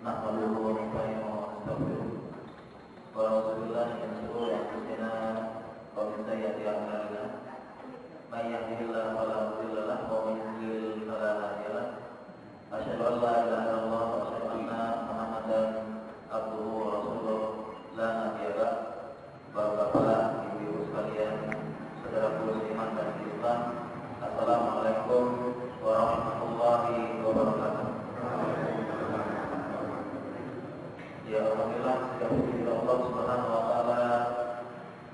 نحمده ونستعينه ونستغفره ونعوذ بالله من شرور أنفسنا ومن سيئات أعمالنا من يهده الله فلا مضل له ومن يضلل فلا هادي له أشهد أن لا إله إلا الله وأشهد أن محمدا عبده ورسوله لا نبي له. Bapak-bapak, ibu-ibu sekalian, saudaraku seiman dan Islam, Assalamualaikum warahmatullahi wabarakatuh. Ya Alhamdulillah, segala puji Allah Subhanahu wa taala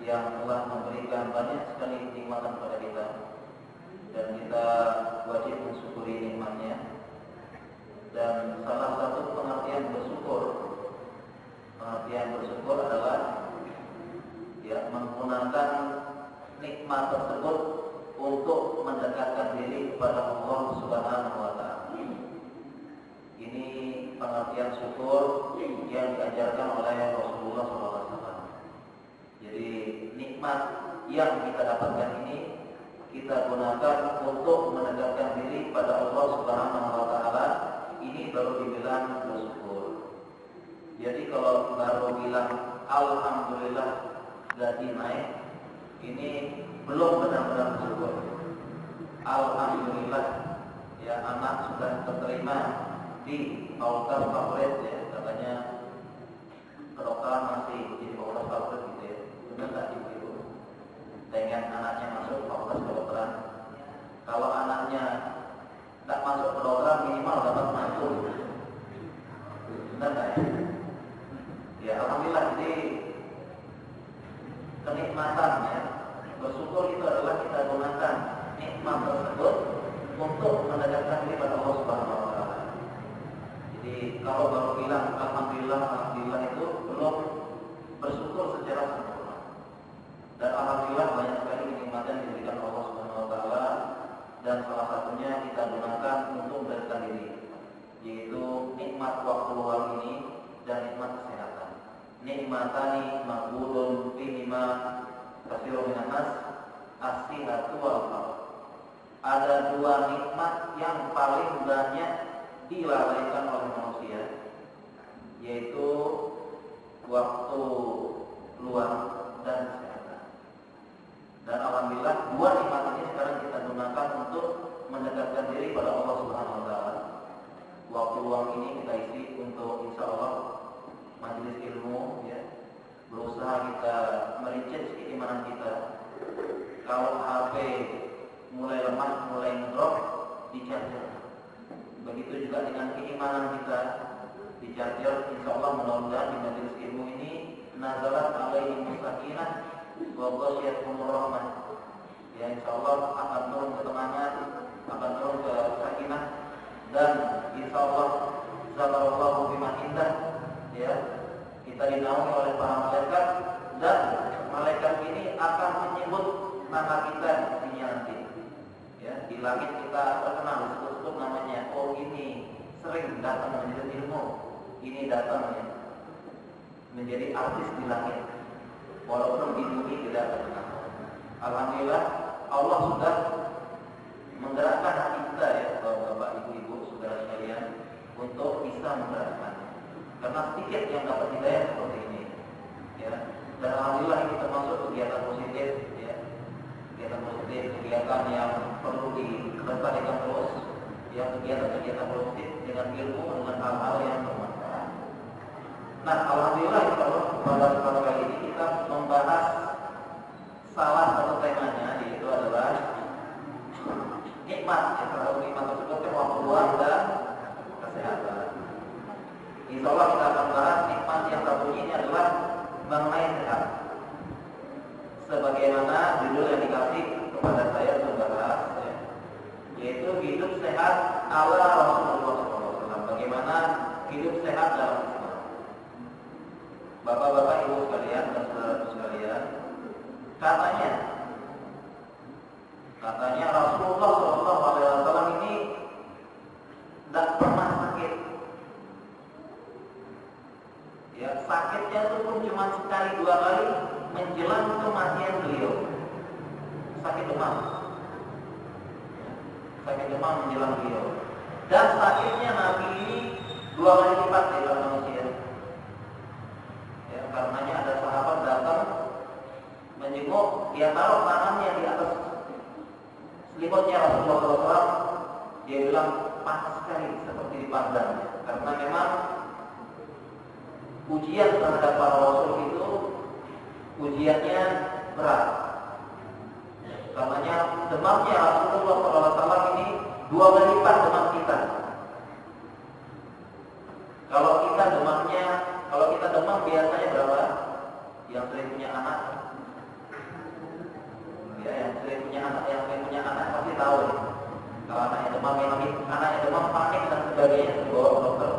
yang telah memberikan banyak sekali nikmatan kepada kita, dan kita wajib mensyukuri nikmatnya. Dan salah satu pengertian bersyukur adalah menggunakan nikmat tersebut untuk mendekatkan diri kepada Allah Subhanahu wa taala. Ini pengertian syukur yang diajarkan oleh Rasulullah SAW. Jadi nikmat yang kita dapatkan ini kita gunakan untuk mendekatkan diri pada Allah Subhanahu wa taala. Ini baru dibilang bersyukur. Jadi kalau baru bilang alhamdulillah gaji naik, ini belum benar-benar bersyukur. Alhamdulillah ya, anak sudah terterima di fakultas favorit ya, katanya kedokteran masih jadi fakultas favorit gitu ya. Benar nggak ibu-ibu? Pengen anaknya masuk fakultas kedokteran. Kalau anaknya nggak masuk kedokteran, minimal dapat mantu. Benar nggak ya? Ya alhamdulillah. Jadi kenikmatannya bersyukur itu adalah kita gunakan nikmat tersebut untuk mendekatkan diri pada Allah Subhanahu wa taala. Jadi kalau baru bilang alhamdulillah itu belum bersyukur secara sempurna. Dan alhamdulillah banyak sekali kenikmatan yang diberikan Allah Subhanahu wa taala, dan salah satunya kita gunakan untuk mendekatkan diri, yaitu nikmat waktu luang ini dan nikmat kesehatan. Nikmatani maqbulun fihima katsirun minan nas as-sihhatu wal maut. Ada dua nikmat yang paling banyak dilalaikan oleh manusia, yaitu waktu luang dan kesehatan. Dan alhamdulillah dua nikmat ini sekarang kita gunakan untuk mendekatkan diri pada Allah Subhanahu wa taala. Waktu luang ini kita isi untuk insyaallah majelis ilmu ya. Berusaha kita merincet keimanan kita. Kalau HP mulai lemah, mulai ngedrop, di-charger. Begitu juga dengan keimanan kita, di-charger. Insyaallah mudah-mudahan di majelis ilmu ini nazalat alaihim sakinah wa ghasyiyatuhumur rahmah. Ya insyaallah akan turun ketenangan, akan turun ke sakinah, dan insyaallah zakarallahu biman indah. Ya, kita dinaungi oleh para malaikat, dan malaikat ini akan menyebut nama kita di dunia nanti. Ya, di langit kita terkenal, disebut namanya. Oh ini sering datang menjadi ilmu, ini datang ya, menjadi artis di langit, walaupun di bumi tidak terkenal. Alhamdulillah Allah sudah menggerakkan hati kita ya, bapak ibu-ibu saudara sekalian, untuk bisa menggerakkan. Karena sedikit yang dapat hidayah seperti ini, ya. Dan alhamdulillah ini termasuk kegiatan positif, ya. Kegiatan positif, kegiatan yang perlu dilestarikan terus, yang kegiatan-kegiatan positif dengan ilmu, dengan hal-hal yang bermanfaat. Nah, alhamdulillah pada kesempatan kali ini kita membahas salah satu temanya, yaitu adalah nikmat. Ya, salah satu nikmat tersebut waktu luang dan kesehatan. Insyaallah kita akan bahas nikmat yang satu ini adalah mengenai sehat. Sebagaimana judul yang dikasih kepada saya untuk bahas, ya, yaitu hidup sehat ala Rasulullah SAW. Bagaimana hidup sehat dalam Islam. Bapak-bapak, ibu sekalian, dan saudara sekalian, katanya Rasulullah SAW ini tidak pernah sakit. Ya, sakitnya itu pun cuma sekali dua kali menjelang kematian beliau. Sakit demam. Sakit demam menjelang beliau. Dan sakitnya Nabi ini 2 kali lipat daripada manusia. Ya, karenanya ada sahabat datang menjenguk, dia taruh tangannya di atas selimutnya Rasulullah SAW. Dia bilang panas sekali seperti dipandang, karena memang ujian terhadap para rasul itu ujiannya berat. Karenanya demamnya Rasulullah SAW ini 2 kali lipat demam kita. Kalau kita demam biasanya berapa? Yang sering punya anak, ya, yang sering punya anak pasti tahu ya. Kalau anaknya demam panik dan sebagainya dibawa ke dokter.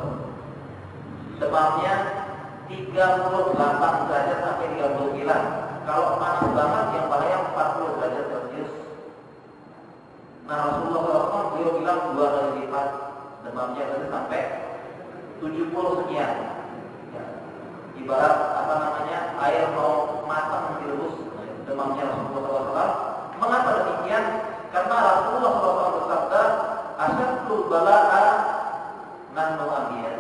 Demamnya 38 derajat sampai 39. Kalau panas banget yang bahaya 40 derajat Celcius. Nah, Rasulullah SAW beliau bilang 2 kali lipat demamnya berarti sampai 70 sekian. Ya. Ibarat air mau matang direbus, demamnya Rasulullah SAW. Mengapa demikian? Karena Rasulullah SAW bersabda, "Asyadul bala'a nahnu anbiya."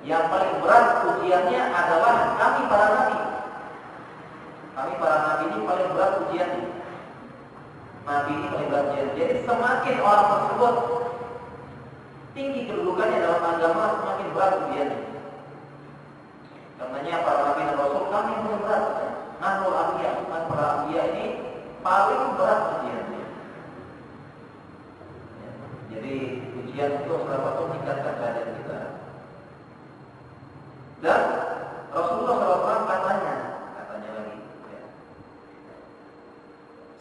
Yang paling berat ujiannya adalah kami para nabi. Kami para nabi ini paling berat ujiannya. Nabi ini paling berat ujiannya. Jadi semakin orang tersebut tinggi kedudukannya dalam agama, semakin berat ujiannya. Karenanya para nabi dan rasul kami paling berat. Nahnu anbiya, para anbiya ini paling berat ujiannya. Jadi ujian itu salah satu meningkatkan derajat kita. Dan Rasulullah SAW katanya lagi, ya,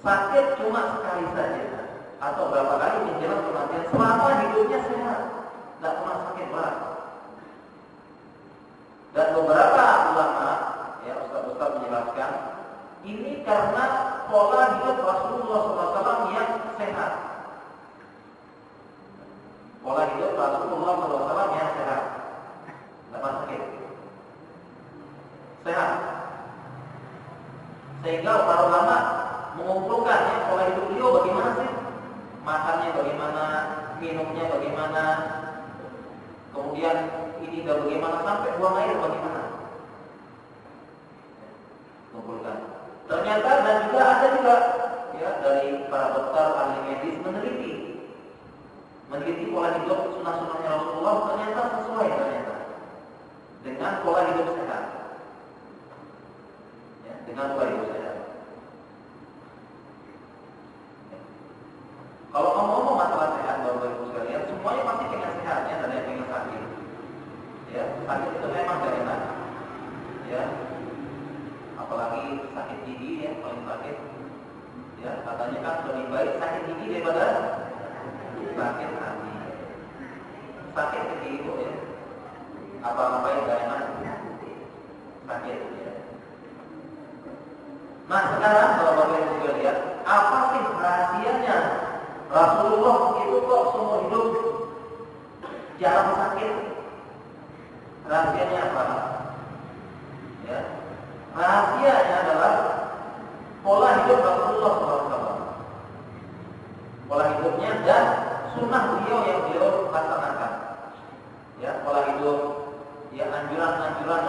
sakit cuma sekali saja atau berapa kali menjelang kematian selama hidupnya sehat, tidak pernah sakit berat. Dan beberapa ulama, ya, ustaz-ustaz menjelaskan ini karena pola hidup Rasulullah SAW yang sehat. Pola hidup Rasulullah SAW yang sehat, tidak pernah sakit, sehat. Sehingga para ulama mengumpulkan ya, pola hidup beliau bagaimana sih, makannya bagaimana, minumnya bagaimana, kemudian ini dan bagaimana, sampai buang air bagaimana, kumpulkan. Ternyata dan juga ada juga ya dari para dokter ahli medis meneliti pola hidup sunnah-sunnahnya Rasulullah, ternyata sesuai dengan pola hidup sehat. Ya, dengan pola hidup sehat. Ya. Kalau ngomong masalah sehat, Bapak Ibu sekalian, semuanya pasti pengen sehat ya, dan yang pengen sakit. Ya, sakit itu memang gak enak. Ya. Apalagi sakit gigi ya, paling sakit. Ya, katanya kan lebih baik sakit gigi daripada sakit hati. Sakit gigi itu ya, apa-apain gak enak, sakit ya. Nah sekarang kalau Bapak Ibu juga lihat, apa sih rahasianya Rasulullah itu kok seumur hidup jarang sakit? Rahasianya apa? Ya, rahasianya adalah pola hidup Rasulullah SAW. Pola hidupnya dan sunnah beliau yang beliau laksanakan. Ya, pola hidup, ya, anjuran-anjuran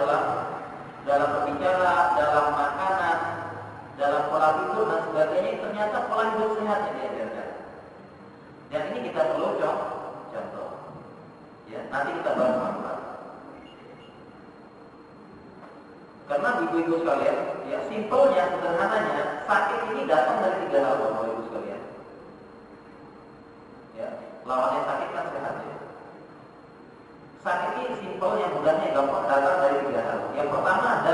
dalam berbicara, dalam makanan, dalam pola tidur dan sebagainya, ternyata pola hidup sehat yang diajarkan. Dan ini kita perlu contoh. Ya, nanti kita bahas manfaat. Karena ibu-ibu sekalian, ya simpelnya, sederhananya, sakit ini datang dari 3 hal, Bapak Ibu sekalian. Ya, lawannya sakit kan sehat ya. Sakit ini simpelnya, mudahnya, gampang, datang dari 3 hal. Yang pertama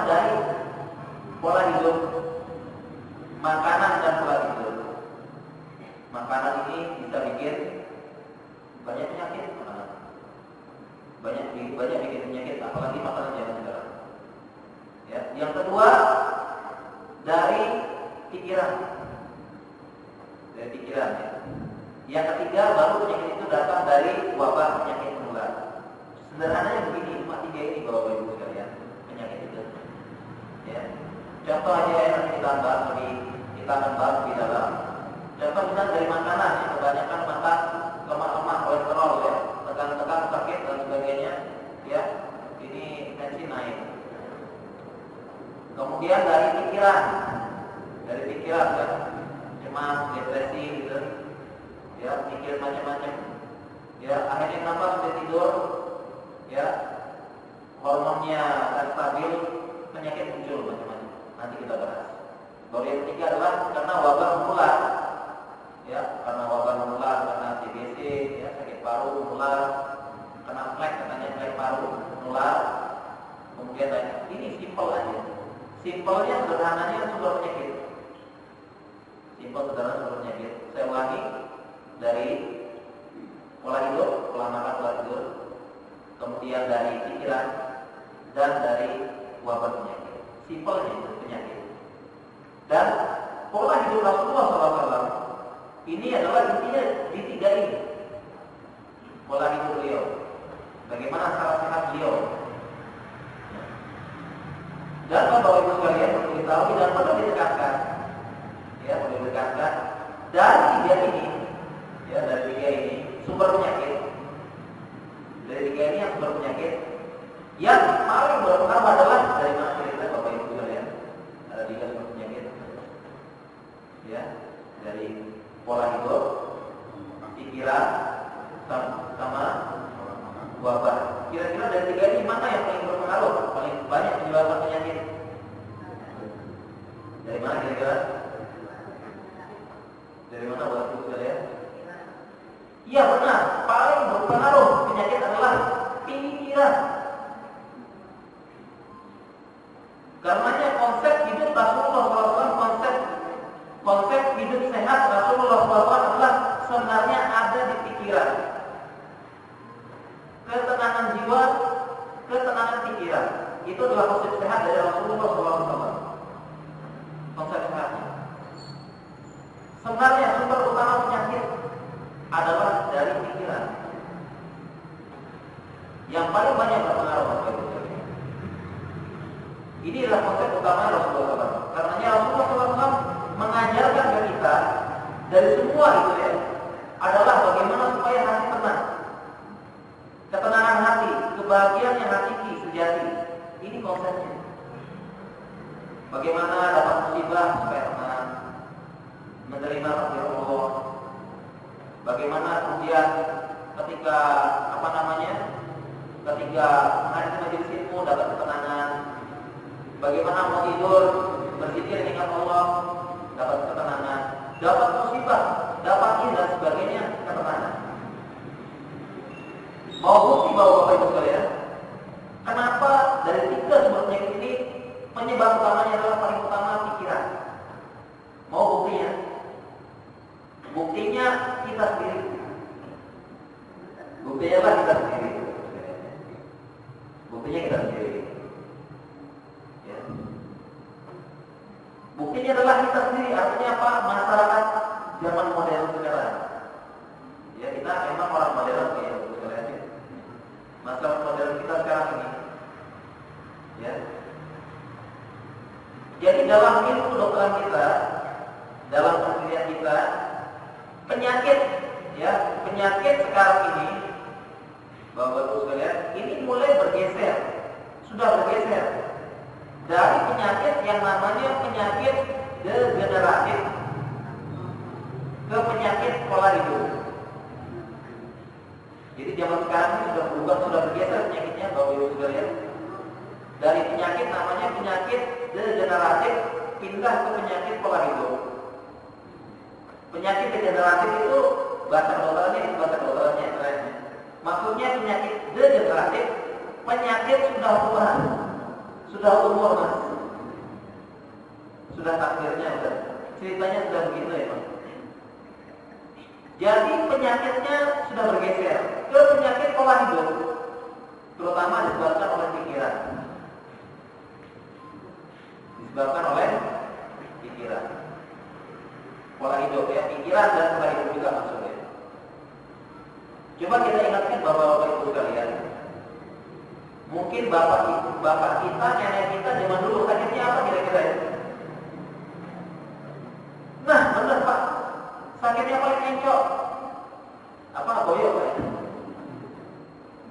dari pola hidup, makanan dan pola hidup. Makanan ini bisa bikin banyak penyakit. Banyak bikin penyakit, apalagi makanan zaman sekarang. Ya, yang kedua dari pikiran. Ya. Yang ketiga baru penyakit itu datang dari wabah penyakit menular. Sederhananya begini, cuma 3 ini Bapak Ibu sekalian penyakit itu. Ya. Contoh aja yang nanti kita akan bahas di dalam. Contoh misalnya dari makanan, yang kebanyakan makan lemak-lemak, Kemudian dari pikiran ya, cemas, depresi gitu, ya mikir macam-macam, ya akhirnya kenapa sudah tidur, ya hormonnya tak stabil, penyakit muncul macam-macam. Nanti kita bahas. Baru yang ketiga adalah karena wabah menular, ya karena wabah menular, karena TBC, ya sakit paru menular, karena flek katanya flek paru menular. Kemudian ini simpel aja. Simpelnya sederhananya sumber penyakit. Simpel sederhana sumber penyakit. Saya ulangi, dari pola hidup, pola makan, pola tidur, kemudian dari pikiran, dan dari wabah penyakit. Simpelnya itu penyakit. Dan pola hidup Rasulullah SAW ini adalah intinya di tiga ini. Pola hidup beliau, bagaimana cara sehat beliau. Dan Bapak Ibu sekalian perlu diketahui dan perlu ditekankan, ya perlu ditekankan dari tiga ini, ya dari tiga ini sumber penyakit, dari tiga ini yang sumber penyakit yang paling berpengaruh adalah dari mana kira-kira Bapak Ibu sekalian? Ada tiga sumber penyakit, ya dari pola hidup, pikiran, sama wabah. Kira-kira dari tiga ini mana yang paling berpengaruh, paling banyak menyebabkan penyakit? Dari mana kira-kira? Dari mana Bapak Ibu sekalian? Iya benar, paling berpengaruh penyakit adalah pikiran. Karenanya konsep hidup Rasulullah SAW, konsep hidup sehat Rasulullah SAW adalah sebenarnya ada di pikiran. Ketenangan jiwa, ketenangan pikiran, itu adalah konsep sehat dari Rasulullah SAW. Konsep sehatnya. Sebenarnya sumber utama penyakit adalah dari pikiran. Yang paling banyak berpengaruh pada itu. Ini adalah konsep utama Rasulullah SAW. Karenanya Rasulullah SAW mengajarkan ke kita dari semua itu ya, adalah bagaimana supaya hati tenang. Ketenangan hati, kebahagiaan yang hakiki, sejati. Ini konsepnya. Bagaimana dapat musibah supaya tenang, menerima takdir Allah. Bagaimana kemudian ketika ketika menghadiri majelis ilmu dapat ketenangan. Bagaimana mau tidur berzikir ingat Allah, dapat ketenangan. Dapat musibah, dapat ini dan sebagainya, ketenangan. Mau bukti bahwa Bapak Ibu sekalian, kenapa dari tiga sumber penyakit ini penyebab utamanya adalah paling utama pikiran? Mau buktinya? Buktinya kita sendiri. Buktinya adalah kita sendiri. Buktinya kita sendiri. Ya. Buktinya adalah kita sendiri. Artinya apa? Masyarakat zaman modern sekarang. Ya kita memang orang modern ya. Masalah modern kita sekarang ini, ya. Jadi dalam ilmu kedokteran kita, dalam penelitian kita, penyakit sekarang ini, Bapak-Ibu sekalian, ini mulai bergeser, sudah bergeser dari penyakit yang namanya penyakit degeneratif ke penyakit pola hidup. Jadi zaman sekarang ini sudah berubah, sudah bergeser penyakitnya, Bapak Ibu sekalian. Dari penyakit namanya penyakit degeneratif pindah ke penyakit pola hidup. Penyakit degeneratif itu bahasa dokternya keren. Maksudnya penyakit degeneratif, penyakit sudah tua, sudah umur mas, sudah takdirnya, udah ceritanya sudah begitu ya Pak. Jadi penyakitnya sudah bergeser ke penyakit pola hidup, terutama disebabkan oleh pikiran. Disebabkan oleh pikiran, pola hidup ya, pikiran dan pola hidup juga maksudnya. Coba kita ingatkan Bapak Ibu sekalian, mungkin bapak kita, nenek kita zaman dulu sakitnya apa kira-kira ya? Nah benar Pak, sakitnya paling encok apa? Boyok Pak.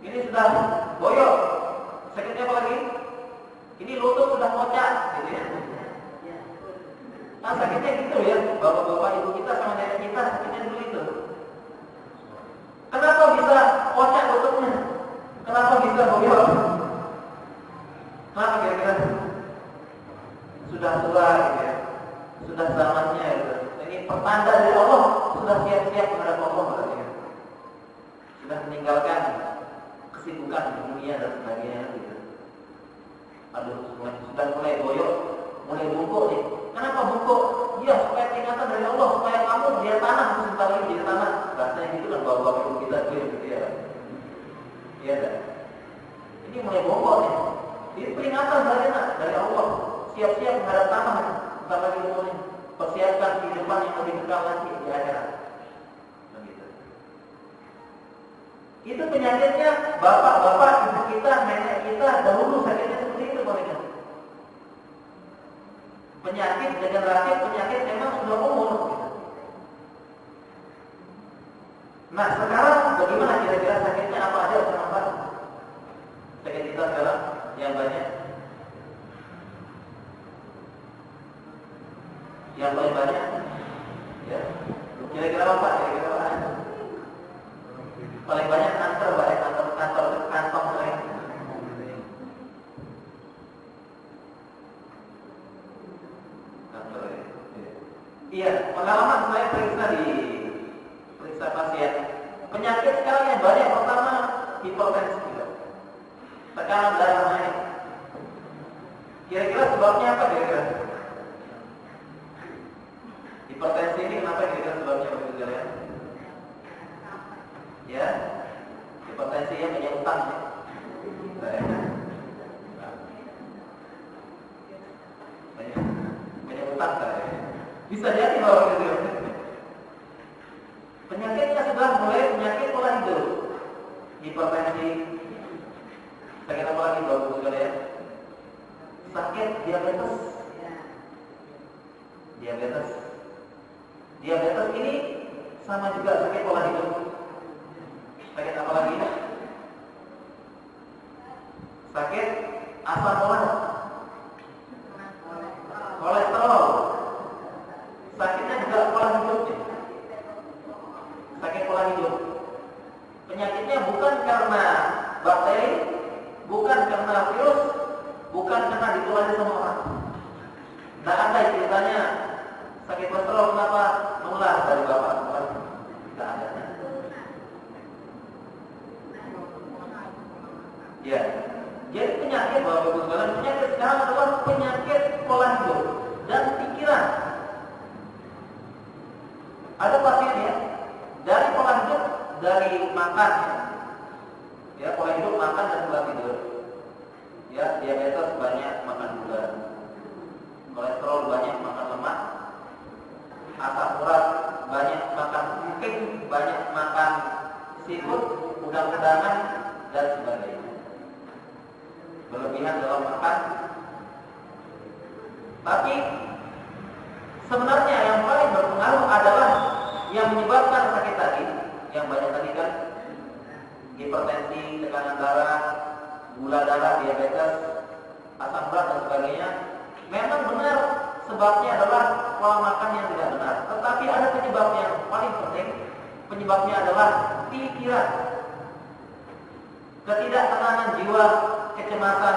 Ini sudah boyok. Sakitnya apa lagi? Ini lutut sudah sudah kocak, gitu ya. Nah, sakitnya gitu ya, bapak-bapak ibu kita sama nenek kita sakitnya dulu itu. Kenapa bisa kocak bentuknya? Kenapa bisa boyok? Kenapa kira-kira? Sudah tua gitu ya, sudah zamannya gitu. Ini pertanda dari Allah, sudah siap-siap menghadap Allah katanya. Sudah meninggalkan kesibukan di dunia dan sebagainya gitu. Aduh, sudah mulai boyok, mulai bungkuk nih. Kenapa bungkuk? Iya, supaya peringatan dari Allah, supaya kamu dia tanah, sebentar lagi jadi tanah. Rasanya gitu kan bapak-bapak ibu kita gitu ya. Iya kan? Ini mulai bongkok nih. Ini peringatan dari Allah. Siap-siap menghadap tanah. Bentar lagi umurnya. Persiapkan kehidupan yang lebih kekal nanti di akhirat. Begitu. Itu penyakitnya bapak-bapak, ibu kita, nenek kita dahulu sakitnya seperti itu mereka. Penyakit degeneratif, penyakit memang sudah umur. Nah, sekarang bagaimana kira-kira sakitnya apa aja kenapa? Sakit kita sekarang yang banyak. Yang paling banyak, ya. Kira-kira apa? Kira-kira apa? Paling banyak kanker, banyak kantor kantong saya. Kantor ya. Iya, pengalaman saya periksa pasien. Penyakit sekarang yang banyak pertama hipertensi, tekanan darah naik. Kira-kira sebabnya apa kira-kira? Hipertensi ini kenapa kira-kira sebabnya bagi kalian? Ya, hipertensi yang banyak utang ya. Banyak utang saya. Bisa jadi bahwa gitu. Penyakitnya sudah mulai penyakit pola hidup. Hipertensi. Sakit apa lagi bapak ibu sekalian? Sakit diabetes. Diabetes ini sama juga sakit pola hidup. Sakit apa lagi? Sakit asam urat, kolesterol. Sakitnya juga pola hidup. Sakit pola hidup. Penyakitnya bukan karena bakteri, bukan karena virus, bukan karena ditulari sama orang. Nah, ada ceritanya sakit kolesterol kenapa menular dari bapak? Tidak ada. Ya, jadi penyakit bapak ibu sekalian, penyakit sekarang adalah penyakit pola hidup dan pikiran. Ada pasien ya, dari pola hidup, dari makan, ya pola hidup makan dan pola tidur. Ya, diabetes banyak makan gula, kolesterol banyak makan lemak, asam urat banyak makan kencing, banyak makan seafood, udang-udangan dan sebagainya. Berlebihan dalam makan. Tapi sebenarnya yang paling berpengaruh adalah yang menyebabkan sakit tadi, yang banyak tadi kan, hipertensi, tekanan darah, gula darah, diabetes, asam urat dan sebagainya. Memang benar sebabnya adalah pola makan yang tidak benar. Tetapi ada penyebab yang paling penting. Penyebabnya adalah pikiran, ketidaktenangan jiwa, kecemasan,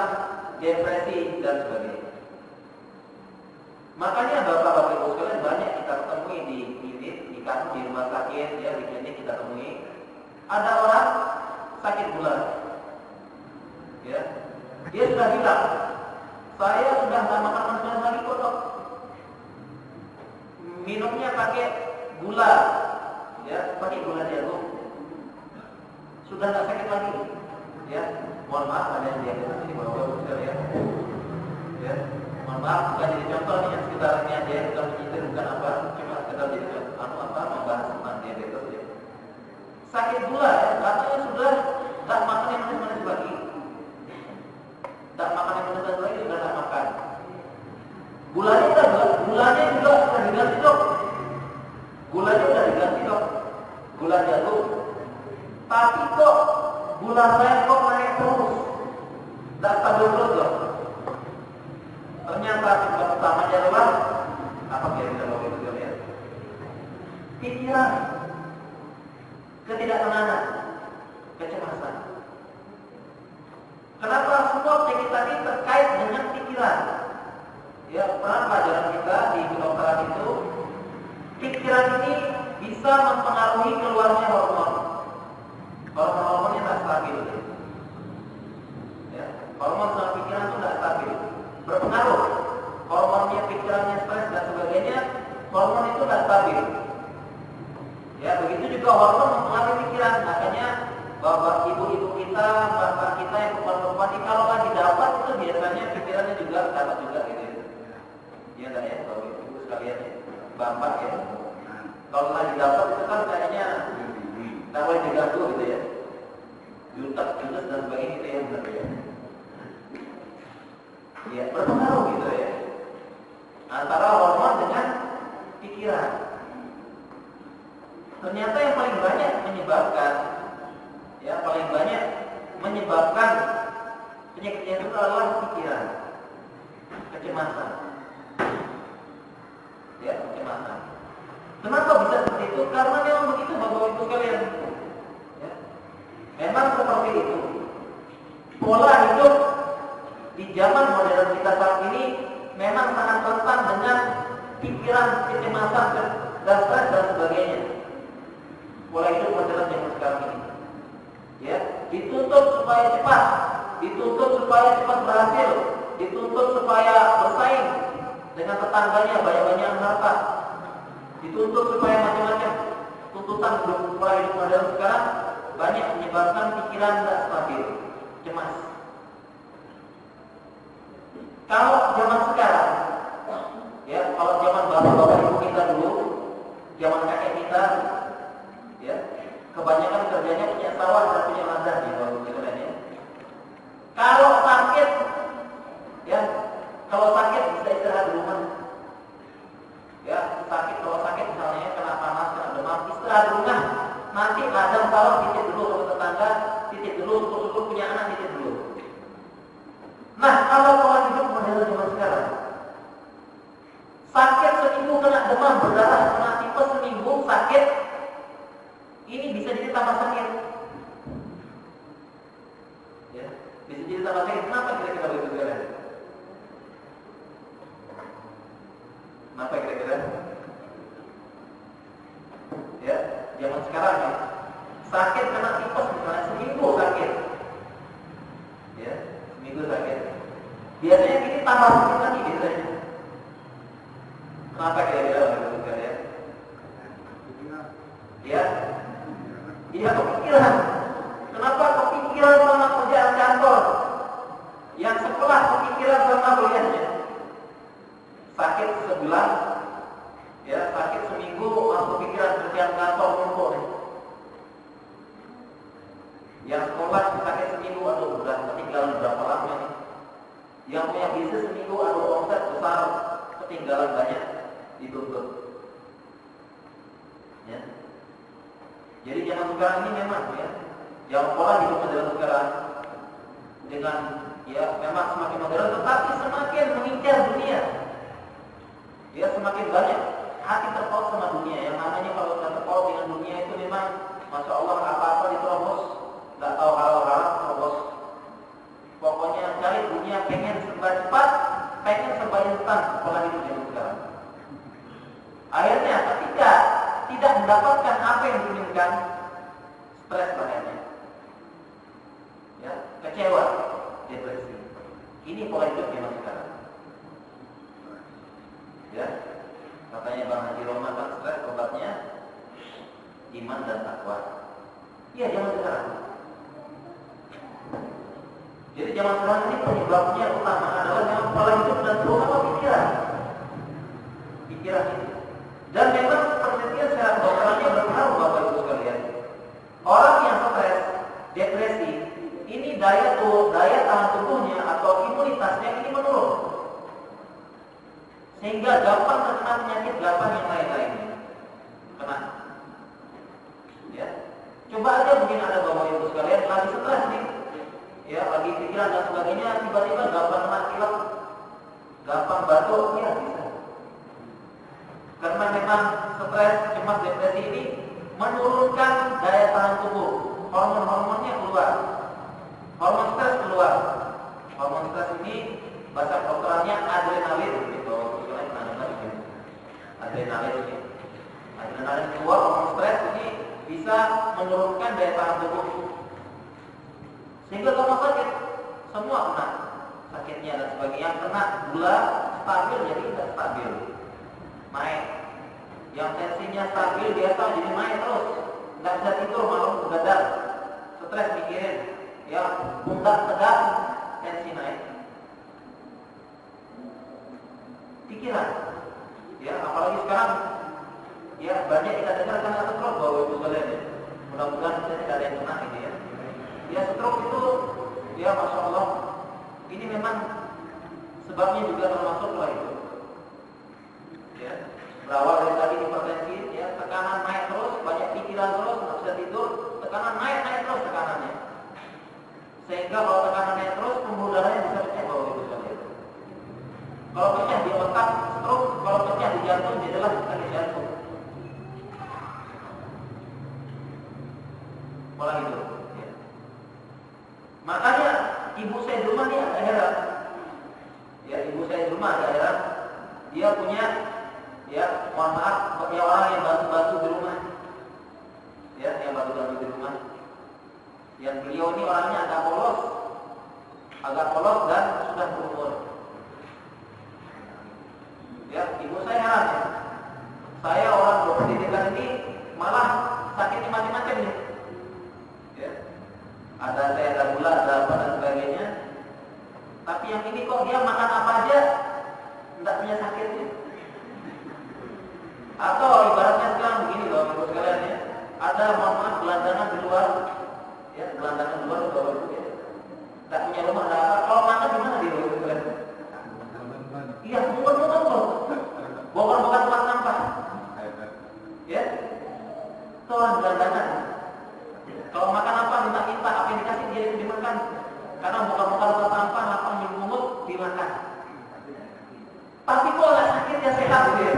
depresi dan sebagainya. Makanya bapak-bapak ibu sekalian banyak kita temui di klinik, di rumah sakit, ya di klinik kita temui. Ada orang sakit gula, ya, dia sudah bilang, saya sudah nggak makan makanan lagi kok dok. Minumnya pakai gula, ya, pakai gula jagung. Sudah nggak sakit lagi, ya. Mohon maaf ada yang diabetes ini bapak-bapak sekalian, ya. Mohon maaf bukan jadi contoh nih yang sekitarnya dia bukan menyitir bukan apa, cuma sekedar jadi membahas tentang diabetes ya. Sakit gula, ya, katanya sudah tak makan yang manis-manis lagi. Tak makan yang manis-manis lagi sudah tak makan. Gulanya juga sudah diganti dok. Gulanya sudah diganti dok. Gula jagung. Tapi kok gula saya kok naik terus, tak stabil terus dok. Ternyata sebab utamanya adalah apa kira-kira Bapak Ibu sekalian? Pikiran, ketidaktenangan, kecemasan. Kenapa semua penyakit tadi terkait dengan pikiran? Ya, pernah pelajaran kita di kedokteran itu, pikiran ini bisa mempengaruhi keluarnya hormon. Hormon-hormonnya tak stabil. Ya, hormon sama pikiran itu tidak stabil, berpengaruh. Hormonnya, pikirannya, stres dan sebagainya, hormon itu tidak stabil. Ya, begitu juga hormon mempengaruhi pikiran. Makanya bapak ibu-ibu kita, bapak kita yang perempuan ini kalau lagi dapat itu biasanya pikirannya juga dapat juga gitu. Iya enggak ya, bapak ibu sekalian ya, bapak ya. Kalau lagi dapat itu kan kayaknya tak boleh diganggu gitu ya, jutek, jutek dan sebagainya itu yang benar ya. Ya, berpengaruh gitu ya antara hormon dengan pikiran. Ternyata yang paling banyak menyebabkan penyakit itu adalah pikiran, kecemasan. Ya, kecemasan. Kenapa bisa seperti itu? Karena memang begitu Bapak Ibu sekalian. Ya. Memang seperti itu. Pola hidup di zaman modern kita saat ini memang sangat rentan dengan pikiran, kecemasan, dan stres dan sebagainya. Pola hidup modern zaman sekarang ini, ya, dituntut supaya cepat, dituntut supaya cepat berhasil, dituntut supaya bersaing dengan tetangganya, banyak-banyak harta, dituntut supaya macam-macam. Tuntutan pola hidup modern sekarang banyak menyebabkan pikiran tidak stabil, cemas. Kalau zaman sekarang, ya, kalau zaman bapak-bapak ibu kita dulu, zaman kakek kita, ya, kebanyakan kerjanya punya sawah dan punya ladang di bawah kita ya. Kalau sakit, ya, kalau sakit bisa istirahat di rumah. Ya, sakit, kalau sakit misalnya kena panas, kena demam, istirahat di rumah. Nanti ladang sawah titip dulu ke tetangga, titip dulu, syukur punya anak titip dulu. Nah, kalau pola hidup model zaman sekarang, sakit seminggu kena demam berdarah, kena tipes seminggu sakit, ini bisa jadi tambah sakit. Ya, bisa jadi tambah sakit. Kenapa kira-kira begitu kalian? Kenapa kira-kira? Ya, zaman sekarang ya, sakit kena tipes misalnya seminggu sakit. Ya, seminggu sakit. Biasanya ini tambah sakit lagi biasanya. Kenapa kira-kira begitu kalian? Ya, iya kepikiran. Kenapa kepikiran sama kerjaan kantor? Yang sekolah kepikiran sama kuliahnya. Sakit sebulan, ya, sakit seminggu, langsung pikiran kerjaan kantor numpuk. Yang sekolah sakit seminggu, aduh udah ketinggalan berapa lama nih. Yang punya bisnis seminggu, aduh omset besar, ketinggalan banyak, dituntut. Ya. Jadi zaman sekarang ini memang ya, yang pola hidup modern sekarang dengan ya memang semakin modern, tetapi semakin mengincar dunia. Ya, semakin banyak hati terpaut sama dunia. Yang namanya kalau sudah terpaut dengan dunia itu memang, masya Allah, apa-apa diterobos, nggak tahu halal-halal terobos. Pokoknya cari dunia, pengen serba cepat, pengen serba instan, pola hidup zaman sekarang. Akhirnya ketika tidak mendapatkan apa yang diinginkan, stres bahayanya, ya, kecewa, depresi. Ini pola hidup zaman sekarang. Ya, katanya Bang Haji Roma kan stres obatnya iman dan takwa. Iya, zaman sekarang. Jadi zaman sekarang ini penyebabnya utama adalah yang pola hidup dan terutama pikiran. Pikiran itu. Dan memang penelitian secara kedokterannya berpengaruh Bapak Ibu sekalian. Orang yang stres, depresi, ini daya tahan tubuhnya atau imunitasnya ini menurun. Sehingga gampang terkena penyakit gampang yang lain-lainnya. Kena. Ya. Coba aja mungkin ada Bapak Ibu sekalian lagi stres nih. Ya, lagi pikiran dan sebagainya, tiba-tiba gampang kena pilek, gampang batuk, ya bisa. Karena memang stres, cemas, depresi ini menurunkan daya tahan tubuh. Hormon-hormonnya keluar. Hormon stres keluar. Hormon stres ini bahasa kedokterannya adrenalin gitu. Adrenalin ini. Adrenalin keluar, hormon stres ini bisa menurunkan daya tahan tubuh. Sehingga kalau sakit, semua kena sakitnya dan sebagainya. Yang kena gula stabil jadi tidak stabil, naik. Yang tensinya stabil biasa jadi naik terus, nggak bisa tidur malam begadang, stres mikirin, ya pundak tegak, tensi naik. Pikiran, ya apalagi sekarang, ya banyak kita dengar karena stroke bahwa ibu sekalian ya. Mudah-mudahan kita tidak ada yang kena ini ya. Ya stroke itu, ya masya Allah, ini memang sebabnya juga termasuk lah itu. Ya, berawal dari tadi hipertensi, ya tekanan naik terus, banyak pikiran terus, nggak bisa tidur, tekanan naik terus tekanannya. Sehingga kalau tekanan naik terus, pembuluh darahnya bisa pecah bahwa itu sekalian. Kalau pecah di otak, stroke, kalau pecah di jantung, dia adalah sakit jantung. Pola hidup. Ya. Makanya ibu saya di rumah nih agak heran. Ya, ibu saya di rumah agak heran. Dia punya, ya mohon maaf, punya orang yang bantu-bantu di rumah. Ya, yang bantu-bantu di rumah. Yang beliau ini orangnya agak polos dan sudah berumur. Ya, ibu saya heran ya. Saya orang berpendidikan ini malah sakitnya macam-macam nih. Ya. Ada saya ada gula, ada apa dan sebagainya. Tapi yang ini kok dia makan apa aja enggak punya sakitnya. Atau ibaratnya sekarang begini loh, ibu sekalian ya. Ada mohon maaf gelandangan di luar. Ya, gelandangan di luar bawa ibu ya. Enggak punya rumah, enggak apa. Kalau makan gimana dia ibu sekalian? Iya, mumet-mumet loh. Bongkar-bongkar tempat sampah. Ya. Itu orang gelandangan. Kalau makan apa minta-minta, apa yang dikasih dia itu dimakan. Karena bongkar-bongkar tempat sampah, lapang nyumut dimakan. Tapi kok nggak sakit ya sehat gitu ya?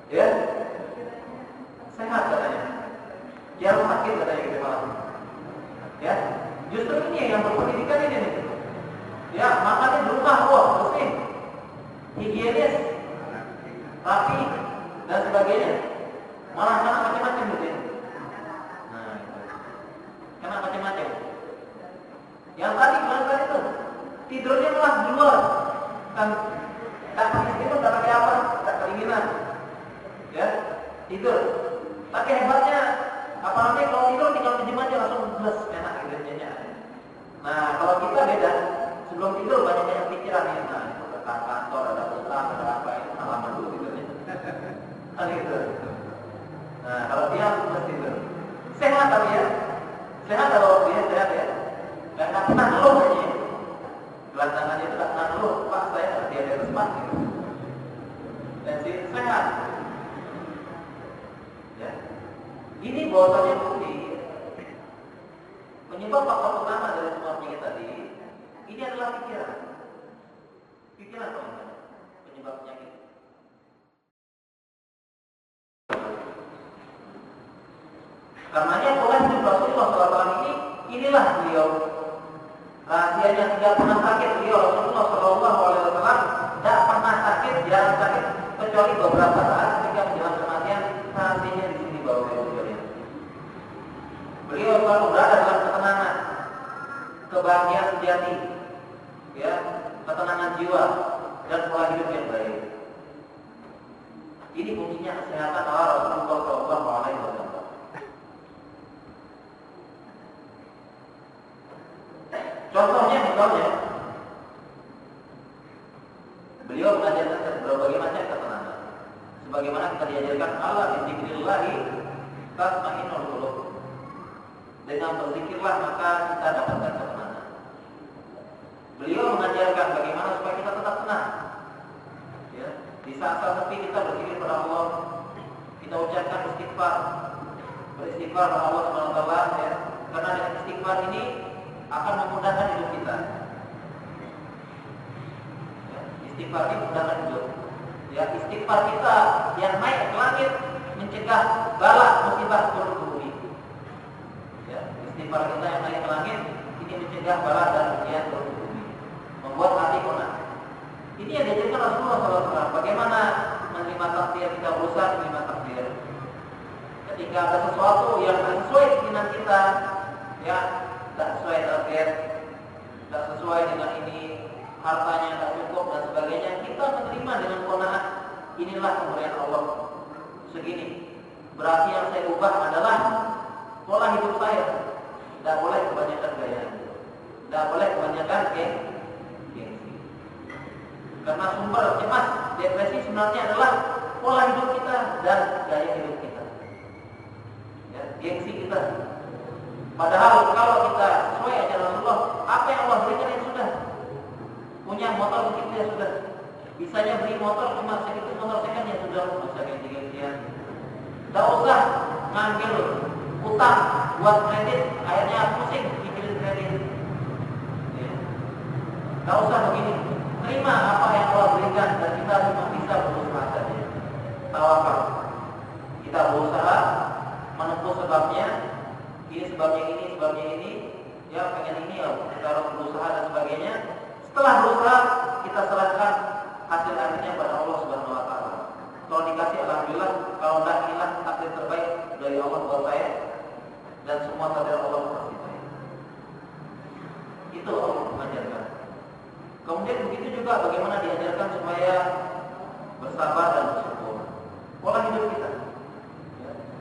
Ya, sehat katanya. Jangan sakit katanya gitu malam. Ya, justru ini yang berpendidikan ini nih. Ya, makannya di rumah, wah bersih, higienis, rapi dan sebagainya. Malah karena macam-macam gitu ya. Nah, itu. Karena macam-macam. Yang tadi tuh tidurnya malah di luar, kan? Tak pakai selimut, tak pakai apa, tak keinginan. Ya, tidur. Tapi hebatnya, apa namanya kalau tidur tinggal pinjam aja langsung plus enak gitu nyenyak. Nah, kalau kita beda. Sebelum tidur banyak pikiran ya. Nah, ada kantor, ada utang, ada apa itu halaman dulu tidurnya. Kan gitu. Nah, kalau dia harus tidur. Sehat tapi ya. Sehat kalau dia sehat ya. Dan tak pernah ngeluh aja. Gelandangannya itu tak pernah ngeluh. Pak, saya ada diabetes Pak gitu. Dan sehat. Ya. Ini bahwasanya bukti penyebab faktor utama dari semua penyakit tadi ini adalah pikiran. Pikiran penyebab penyakit. Karenanya pola hidup Rasulullah SAW inilah beliau. Rahasianya tidak pernah sakit beliau. Rasulullah SAW tidak pernah sakit, jarang sakit kecuali beberapa saat ketika menjelang kematian. Rahasianya di sini bahwa beliau selalu berada dalam ketenangan, kebahagiaan sejati, ya, ketenangan jiwa dan pola hidup yang baik. Ini fungsinya kesehatan Rasulullah SAW. Contohnya misalnya, beliau mengajarkan berbagai macam ketenangan. Sebagaimana kita diajarkan Allah bizikrillahi tatma'innul qulub. Dengan berzikirlah maka kita dapatkan ketenangan. Beliau mengajarkan bagaimana supaya kita tetap tenang. Ya, di saat-saat sepi kita berzikir kepada Allah, kita ucapkan istighfar, beristighfar kepada Allah SWT ya. Karena dengan istighfar ini akan memudahkan hidup kita. Istighfar ini undangan hidup. Ya, istighfar kita yang naik ke langit mencegah bala musibah turun ke bumi. Ya, istighfar kita yang naik ke langit ini mencegah bala dan ujian turun ke bumi, membuat hati konang. Ini yang diajarkan Rasulullah SAW. Bagaimana menerima takdir, kita berusaha menerima takdir. Ketika ada sesuatu yang tidak sesuai keinginan kita, ya, tidak sesuai takdir, tidak sesuai dengan ini, hartanya tidak cukup dan sebagainya, kita menerima dengan qanaah. Inilah pemberian Allah segini. Berarti yang saya ubah adalah pola hidup saya. Tidak boleh kebanyakan gaya, tidak boleh kebanyakan gengsi. Karena sumber cemas, depresi sebenarnya adalah pola hidup kita dan gaya hidup kita. Ya, gengsi kita. Padahal kalau kita sesuai ajaran Rasulullah, apa yang Allah berikan yang sudah. Punya motor sedikit ya sudah. Bisanya beli motor cuma sedikit motor second ya sudah, masa ganti-gantian. Tidak usah ngambil utang buat kredit, akhirnya pusing mikirin kredit. Ya. Tidak usah begini. Terima apa yang Allah berikan dan kita cuma bisa berusaha saja. Tawakal. Kita berusaha menempuh sebabnya. Ini sebabnya ini, sebabnya ini. Ya pengen ini ya, kita harus berusaha dan sebagainya. Setelah berusaha kita serahkan hasil akhirnya pada Allah Subhanahu Wa Taala. Kalau dikasih alhamdulillah, kalau tidak inilah takdir terbaik dari Allah buat saya dan semua takdir Allah pasti baik. Itu Allah mengajarkan. Kemudian begitu juga bagaimana diajarkan supaya bersabar dan bersyukur. Pola hidup kita,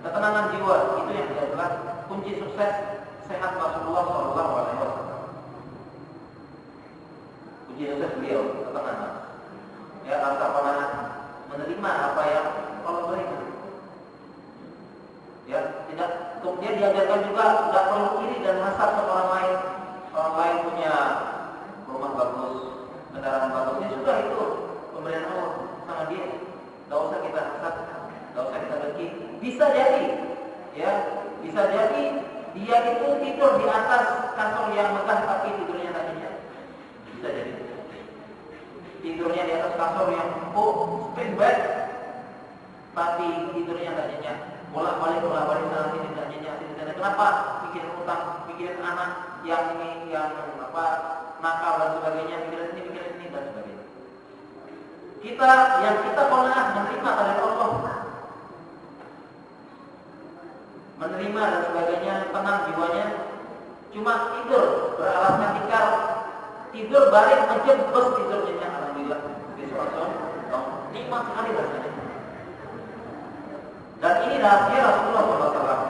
ketenangan jiwa itu yang adalah kunci sukses sehat Rasulullah SAW. Kunci sukses beliau ketenangan. Ya, rasa pernah menerima apa yang Allah berikan. Ya, tidak. Kemudian diajarkan juga tidak perlu iri dan hasad sama orang lain. Orang lain punya rumah bagus, kendaraan bagus, ya sudah itu pemberian Allah sama dia. Tidak usah kita hasad, tidak usah kita dengki. Bisa jadi, ya, bisa jadi dia itu tidur di atas kasur yang megah tapi tidurnya tak nyenyak. Bisa jadi. Tidurnya di atas kasur yang empuk, spring bed, tapi tidurnya tak nyenyak. Bolak-balik sana sini tak nyenyak sini sana. Kenapa? Mikirin utang, mikirin anak yang ini, yang apa, nakal dan sebagainya, mikirin ini dan sebagainya. Kita qanaah menerima dari Allah, menerima dan sebagainya, tenang jiwanya, cuma tidur beralaskan tikar, tidur balik menjebus tidur nyenyak, alhamdulillah. Besok nikmat sekali rasanya. Dan ini rahasia Rasulullah SAW.